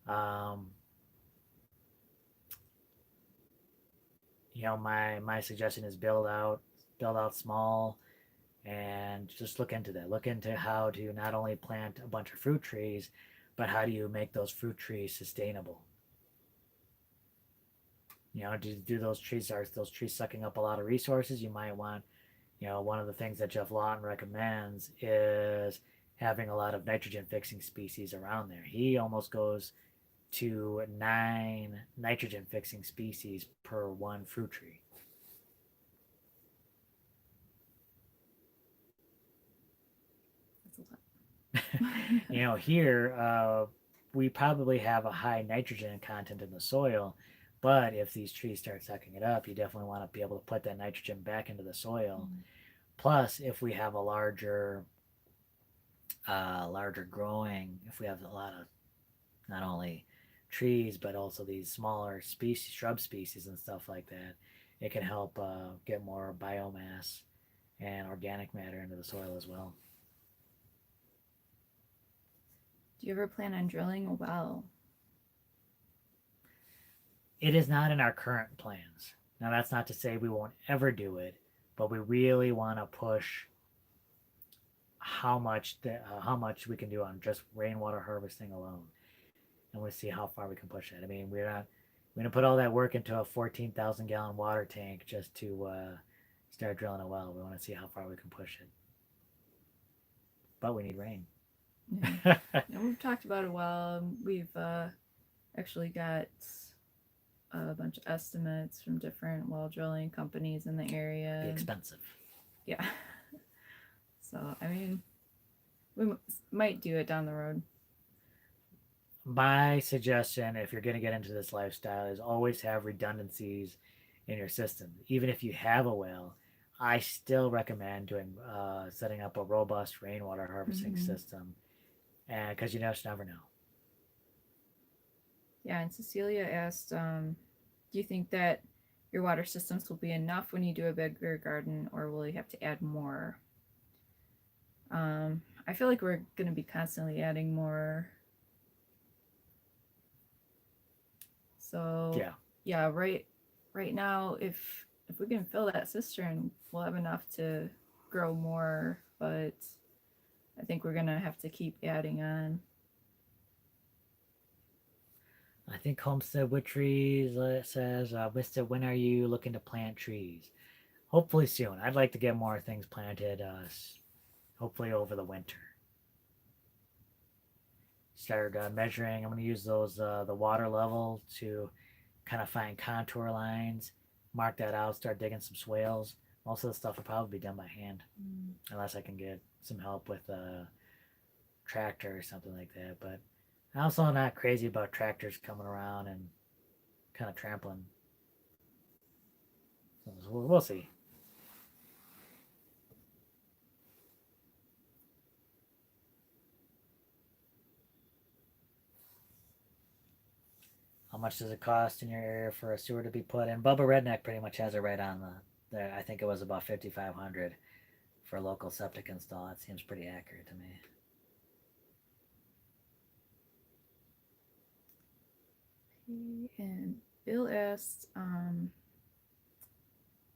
My suggestion is build out small, and just look into that. Look into how to not only plant a bunch of fruit trees, but how do you make those fruit trees sustainable? Do those trees, are those trees sucking up a lot of resources? You might want, one of the things that Jeff Lawton recommends is having a lot of nitrogen fixing species around there. He almost goes to 9 nitrogen fixing species per one fruit tree. That's a lot. Here we probably have a high nitrogen content in the soil, but if these trees start sucking it up, you definitely want to be able to put that nitrogen back into the soil. Plus, if we have a larger growing, if we have a lot of not only trees but also these smaller species, shrub species and stuff like that, it can help get more biomass and organic matter into the soil as well. Do you ever plan on drilling a well? It is not in our current plans. Now, that's not to say we won't ever do it, but we really want to push how much we can do on just rainwater harvesting alone, and we'll see how far we can push it. I mean, we're going to put all that work into a 14,000 gallon water tank just to start drilling a well. We want to see how far we can push it, but we need rain. Yeah. We've talked about it well. We've actually got a bunch of estimates from different well drilling companies in the area. Be expensive. Yeah. So, I mean, we might do it down the road. My suggestion, if you're going to get into this lifestyle, is always have redundancies in your system. Even if you have a well, I still recommend setting up a robust rainwater harvesting system, and because you just never know. Yeah, and Cecilia asked, do you think that your water systems will be enough when you do a bigger garden, or will you have to add more? I feel like we're going to be constantly adding more. So Yeah. yeah, right now, if we can fill that cistern, we'll have enough to grow more. But I think we're gonna have to keep adding on. I think Homestead with trees says, Mister, when are you looking to plant trees? Hopefully soon. I'd like to get more things planted, hopefully over the winter. Start measuring. I'm going to use those the water level to kind of find contour lines, mark that out, start digging some swales. Most of the stuff will probably be done by hand, unless I can get some help with a tractor or something like that. But I'm also not crazy about tractors coming around and kind of trampling. So we'll see. How much does it cost in your area for a sewer to be put in? Bubba Redneck pretty much has it right on the. I think it was about 5,500 for a local septic install. It seems pretty accurate to me. And Bill asked, do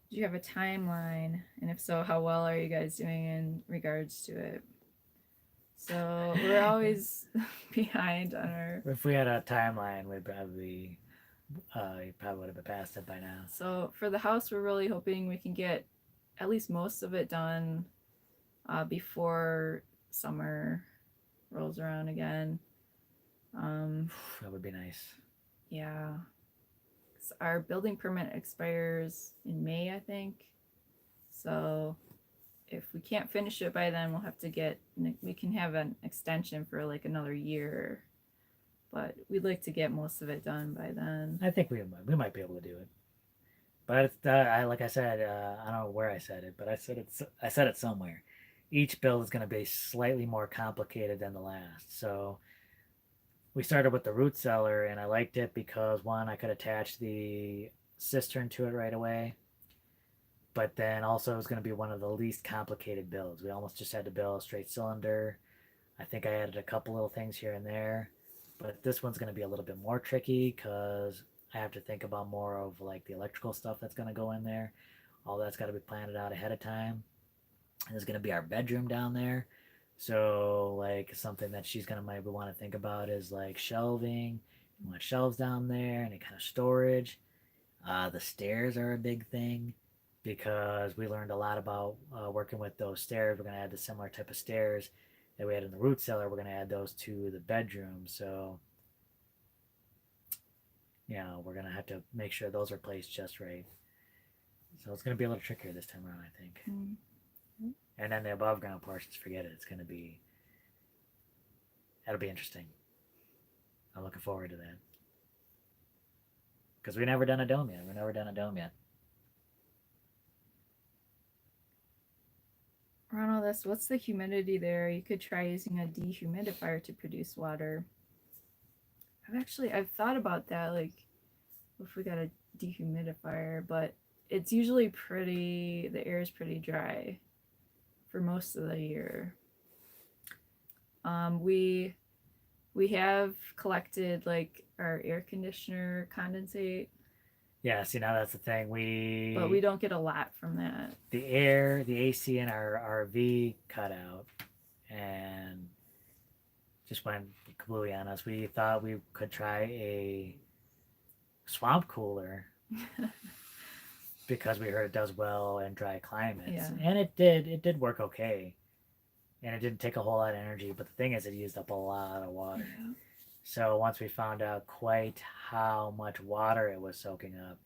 you have a timeline? And if so, how well are you guys doing in regards to it? So we're always behind on our. If we had a timeline, we'd probably you probably would have passed it by now. So for the house, we're really hoping we can get at least most of it done before summer rolls around again. That would be nice. Yeah. Our building permit expires in May, I think. So if we can't finish it by then, we'll have to we can have an extension for like another year. But we'd like to get most of it done by then. I think we might be able to do it. But it's, like I said, I don't know where I said it, but I said it somewhere. Each build is going to be slightly more complicated than the last. So we started with the root cellar, and I liked it because one, I could attach the cistern to it right away. But then also it was going to be one of the least complicated builds. We almost just had to build a straight cylinder. I think I added a couple little things here and there. But this one's going to be a little bit more tricky because I have to think about more of like the electrical stuff that's going to go in there. All that's got to be planned out ahead of time. And there's going to be our bedroom down there. So like something that she's going to might want to think about is like shelving. You want shelves down there, any kind of storage. The stairs are a big thing because we learned a lot about working with those stairs. We're going to add the similar type of stairs that we had in the root cellar. We're going to add those to the bedroom. So, you know, we're going to have to make sure those are placed just right. So it's going to be a little trickier this time around, I think. Mm-hmm. And then the above ground portions, forget it. It's going to be, that'll be interesting. I'm looking forward to that. Because we've never done a dome yet. Ronald, what's the humidity there? You could try using a dehumidifier to produce water. I've thought about that, like if we got a dehumidifier, but it's usually the air is pretty dry for most of the year. We have collected like our air conditioner condensate. Yeah, see, now that's the thing. But we don't get a lot from that. The AC in our RV cut out and just went completely on us. We thought we could try a swamp cooler because we heard it does well in dry climates. Yeah. And it did work okay. And it didn't take a whole lot of energy, but the thing is it used up a lot of water. Yeah. So once we found out quite how much water it was soaking up,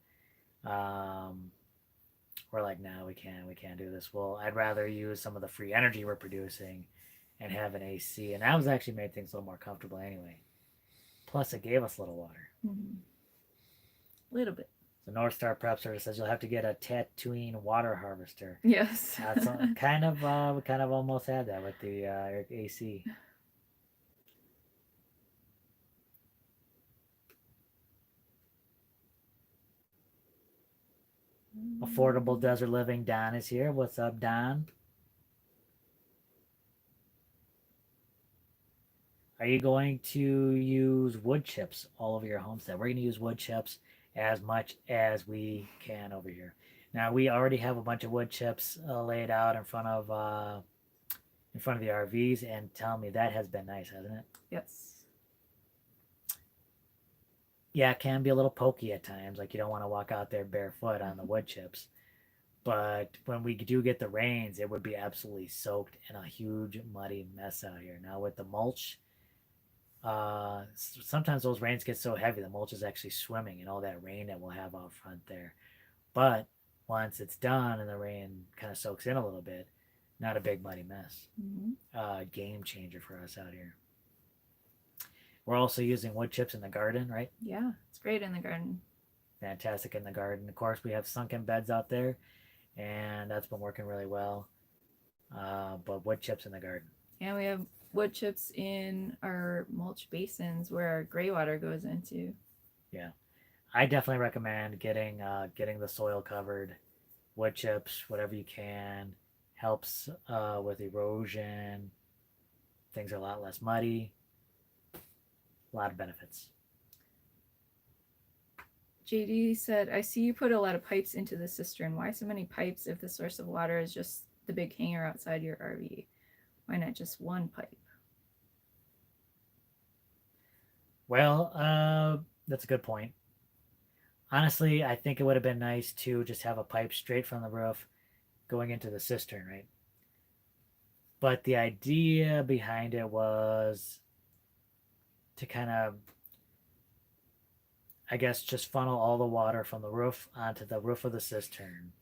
we're like, no, we can't do this. Well, I'd rather use some of the free energy we're producing and have an AC. And that was actually made things a little more comfortable anyway. Plus, it gave us a little water. Mm-hmm. A little bit. The North Star Prep Service says you'll have to get a Tatooine water harvester. Yes. That's we kind of almost had that with the AC. Affordable Desert Living, Don is here. What's up, Don? Are you going to use wood chips all over your homestead? We're going to use wood chips as much as we can over here. Now we already have a bunch of wood chips laid out in front of the RVs, and tell me that has been nice, hasn't it? Yes. Yeah, it can be a little pokey at times. Like you don't want to walk out there barefoot on the wood chips. But when we do get the rains, it would be absolutely soaked in a huge muddy mess out here. Now with the mulch, sometimes those rains get so heavy the mulch is actually swimming in all that rain that we'll have out front there. But once it's done and the rain kind of soaks in a little bit, not a big muddy mess. Mm-hmm. Game changer for us out here. We're also using wood chips in the garden, right? Yeah, it's great in the garden. Fantastic in the garden. Of course, we have sunken beds out there, and that's been working really well. But wood chips in the garden. And we have wood chips in our mulch basins where our gray water goes into. Yeah, I definitely recommend getting the soil covered. Wood chips, whatever you can, helps with erosion. Things are a lot less muddy. A lot of benefits. JD said, I see you put a lot of pipes into the cistern. Why so many pipes if the source of water is just the big hanger outside your RV? Why not just one pipe? Well, that's a good point. Honestly, I think it would have been nice to just have a pipe straight from the roof going into the cistern, right? But the idea behind it was to kind of, I guess, just funnel all the water from the roof onto the roof of the cistern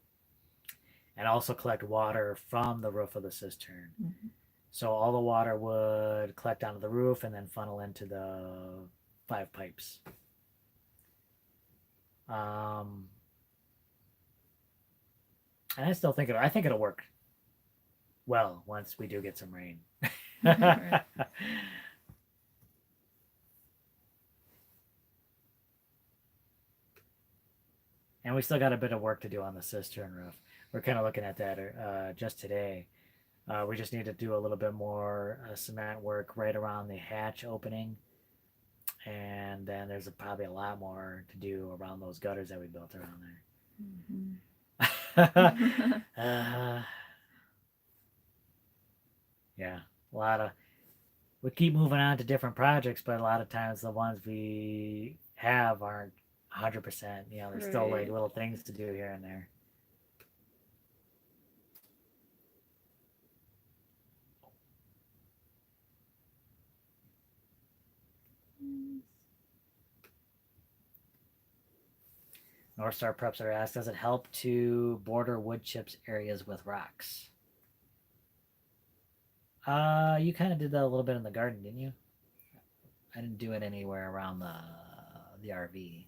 and also collect water from the roof of the cistern. Mm-hmm. So all the water would collect onto the roof and then funnel into the 5 pipes. And I still think I think it'll work well once we do get some rain. Right. And we still got a bit of work to do on the cistern roof. We're kind of looking at that just today. We just need to do a little bit more cement work right around the hatch opening. And then there's probably a lot more to do around those gutters that we built around there. Mm-hmm. Yeah, a lot of. We keep moving on to different projects, but a lot of times the ones we have aren't 100%. You know, there's still like Right. little things to do here and there. North Star Preps are asked, does it help to border wood chips areas with rocks? You kind of did that a little bit in the garden, didn't you? I didn't do it anywhere around the RV.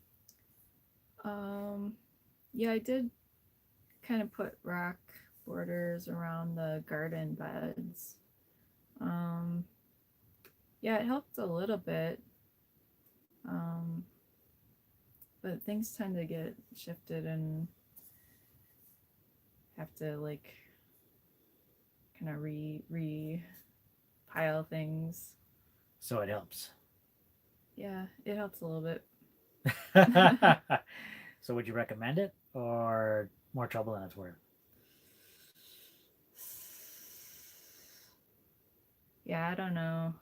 Yeah, I did kind of put rock borders around the garden beds. Yeah, it helped a little bit. But things tend to get shifted and have to like kind of re pile things. So it helps. Yeah, it helps a little bit. So would you recommend it or more trouble than it's worth? Yeah, I don't know.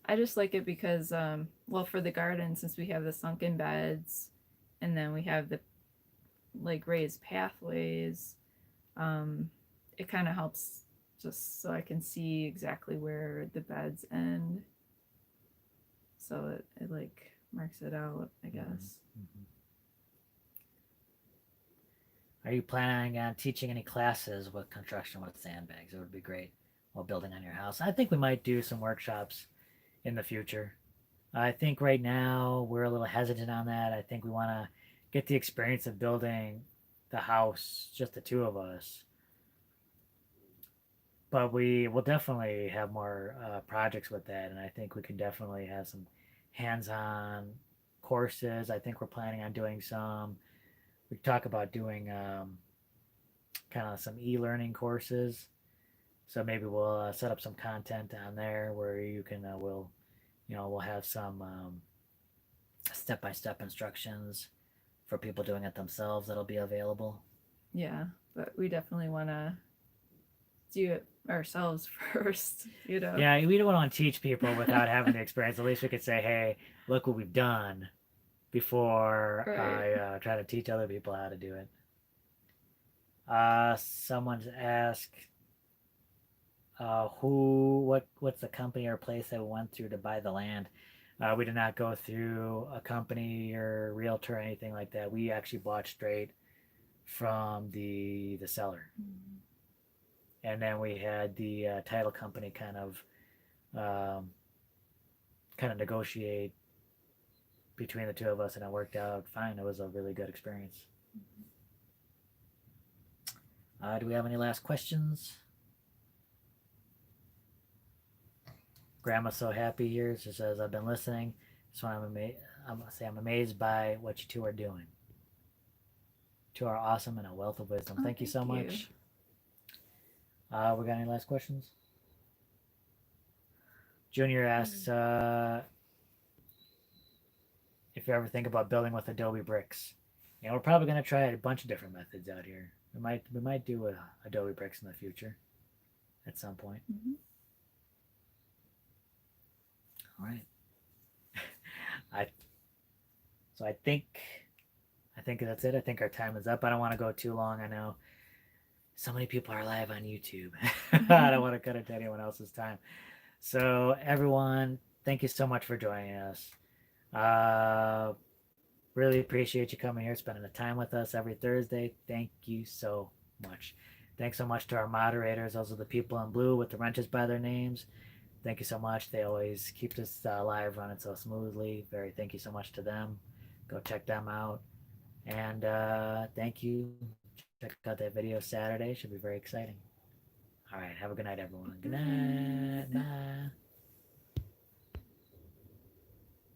I just like it because, well, for the garden, since we have the sunken beds and then we have the like raised pathways, it kind of helps just so I can see exactly where the beds end. So it like marks it out, I guess. Mm-hmm. Are you planning on teaching any classes with construction with sandbags? It would be great while building on your house. I think we might do some workshops in the future. I think right now we're a little hesitant on that. I think we want to get the experience of building the house, just the two of us. But we will definitely have more projects with that, and I think we can definitely have some hands-on courses. I think we're planning on doing some. We talk about doing kind of some e-learning courses So maybe we'll set up some content on there where you can we'll have some step-by-step instructions for people doing it themselves that'll be available. Yeah, but we definitely want to do it ourselves first, you know. Yeah, we don't want to teach people without having the experience. At least we could say, hey, look what we've done before Right. I try to teach other people how to do it. Someone's asked, what's the company or place they went through to buy the land? We did not go through a company or realtor or anything like that. We actually bought straight from the seller, and then we had the title company um, kind of negotiate between the two of us, and it worked out fine. It was a really good experience. Do we have any last questions? Grandma's so happy here. She says, I've been listening. So I'm amazed by what you two are doing. Two are awesome and a wealth of wisdom. Thank you so much. We got any last questions? Junior asks if you ever think about building with Adobe bricks. We're probably going to try a bunch of different methods out here. We might do Adobe bricks in the future at some point. Mm-hmm. All right. I think that's it. I think our time is up. I don't want to go too long. I know so many people are live on YouTube. I don't want to cut into anyone else's time. So everyone, thank you so much for joining us. Really appreciate you coming here, spending the time with us every Thursday. Thank you so much. Thanks so much to our moderators. Those are the people in blue with the wrenches by their names. Thank you so much. They always keep this live running so smoothly. Thank you so much to them. Go check them out. And thank you. Check out that video Saturday. Should be very exciting. All right. Have a good night, everyone. Good night. Bye.